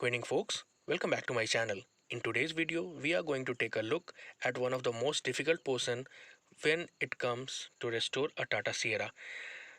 Good evening, folks. Welcome back to my channel. In today's video, we are going to take a look at one of the most difficult portion when it comes to restore a Tata Sierra.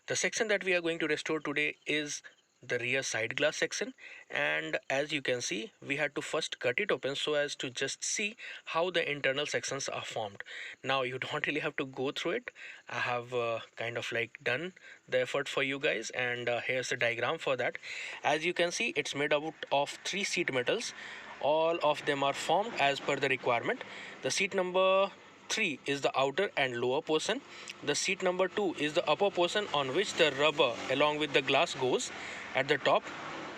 The section that we are going to restore today is the rear side glass section, and as you can see, we had to first cut it open so as to just see how the internal sections are formed. Now you don't really have to go through it. I have kind of like done the effort for you guys, and here's the diagram for that. As you can see, it's made out of three sheet metals. All of them are formed as per the requirement. The sheet number 3 is the outer and lower portion. The seat number 2 is the upper portion on which the rubber along with the glass goes at the top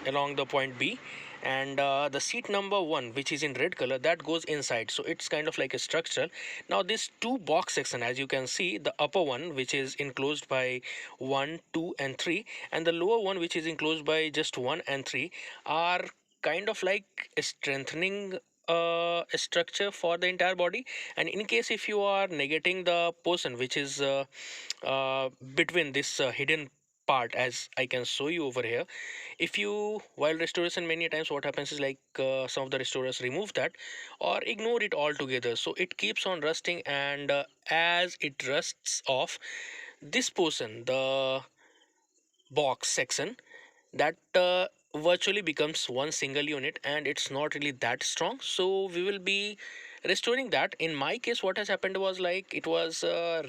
along the point B. And the seat number 1, which is in red color, that goes inside, so it's kind of like a structural. Now this two box section, as you can see, the upper one which is enclosed by 1, 2 and 3, and the lower one which is enclosed by just 1 and 3, are kind of like strengthening structure for the entire body. And in case if you are negating the portion which is between this hidden part, as I can show you over here, if you, while restoration, many times what happens is like some of the restorers remove that or ignore it altogether, so it keeps on rusting. And as it rusts off, this portion, the box section, that virtually becomes one single unit, and it's not really that strong, so we will be restoring that. In my case, what has happened was like it was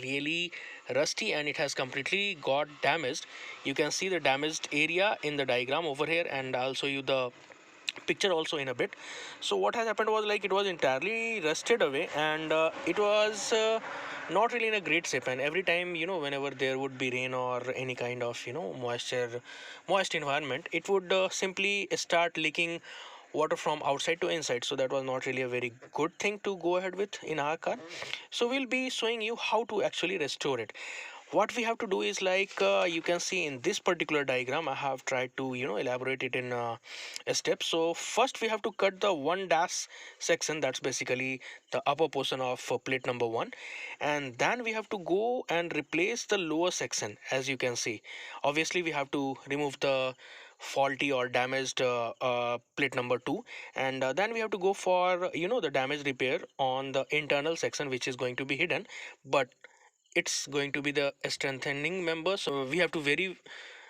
really rusty and it has completely got damaged. You can see the damaged area in the diagram over here, and I'll show you the picture also in a bit. So what has happened was like it was entirely rusted away, and it was not really in a great shape. And every time, whenever there would be rain or any kind of moist environment, it would simply start leaking water from outside to inside. So that was not really a very good thing to go ahead with in our car. So we'll be showing you how to actually restore it. What we have to do is like you can see in this particular diagram, I have tried to elaborate it in a step. So first we have to cut the one dash section, that's basically the upper portion of plate number 1, and then we have to go and replace the lower section. As you can see, obviously we have to remove the faulty or damaged plate number 2, and then we have to go for the damage repair on the internal section which is going to be hidden, but it's going to be the strengthening member, so we have to very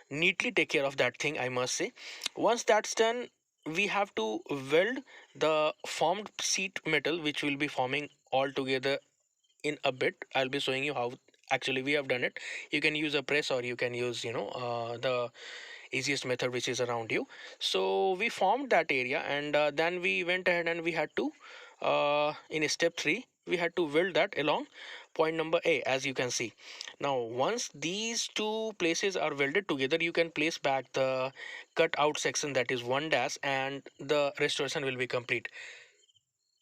neatly take care of that thing, I must say. Once that's done, we have to weld the formed sheet metal which will be forming all together. In a bit I'll be showing you how actually we have done it. You can use a press or you can use the easiest method which is around you. So we formed that area, and then we went ahead and we had to in step 3 we had to weld that along point number A, as you can see. Now once these two places are welded together, you can place back the cut out section, that is one dash, and the restoration will be complete.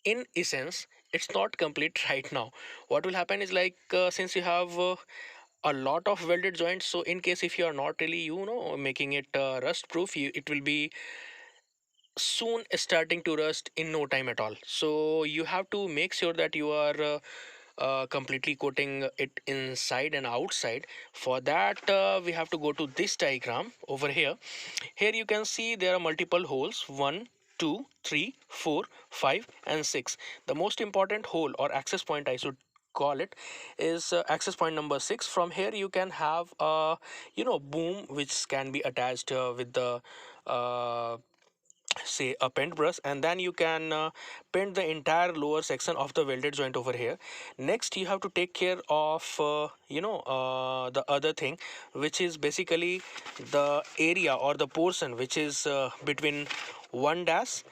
In essence, it's not complete right now. What will happen is like since you have a lot of welded joints, so in case if you are not really making it rust proof, it will be soon starting to rust in no time at all. So you have to make sure that you are completely coating it inside and outside. For that we have to go to this diagram over here. Here you can see there are multiple holes: 1, 2, 3, 4, 5 and 6. The most important hole or access point, I should call it, is access point number 6. From here you can have a boom which can be attached with the say a paintbrush, and then you can paint the entire lower section of the welded joint over here. Next you have to take care of the other thing, which is basically the area or the portion which is between 1 dash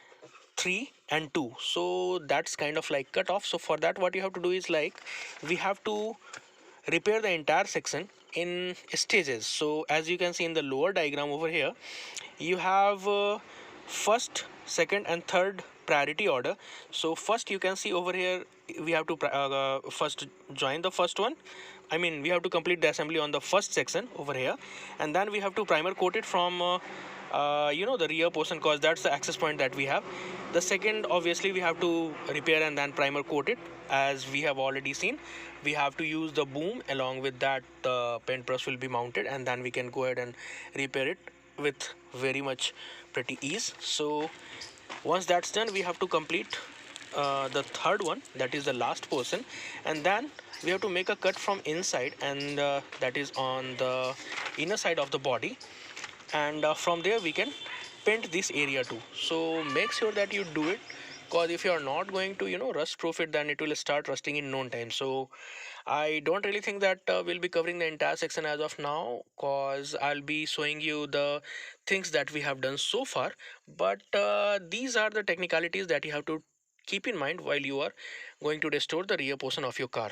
3 and 2. So that's kind of like cut off. So for that, what you have to do is like we have to repair the entire section in stages. So as you can see in the lower diagram over here, you have first, second and third priority order. So first you can see over here, we have to first join the first one. I mean, we have to complete the assembly on the first section over here, and then we have to primer coat it from the rear portion, cause that's the access point that we have. The second, obviously we have to repair and then primer coat it. As we have already seen, we have to use the boom, along with that the paintbrush will be mounted, and then we can go ahead and repair it with very much pretty ease. So Once that's done, we have to complete the third one, that is the last portion, and then we have to make a cut from inside, and that is on the inner side of the body, and from there we can paint this area too. So make sure that you do it, because if you are not going to rust proof it, then it will start rusting in no time. So I don't really think that we'll be covering the entire section as of now, because I'll be showing you the things that we have done so far. But these are the technicalities that you have to keep in mind while you are going to restore the rear portion of your car.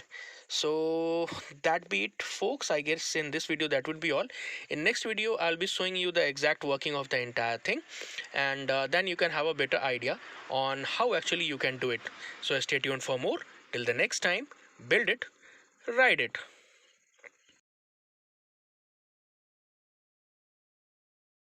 So that be it, folks. I guess in this video that would be all. In next video, I'll be showing you the exact working of the entire thing, and then you can have a better idea on how actually you can do it. So stay tuned for more. Till the next time, build it, ride it.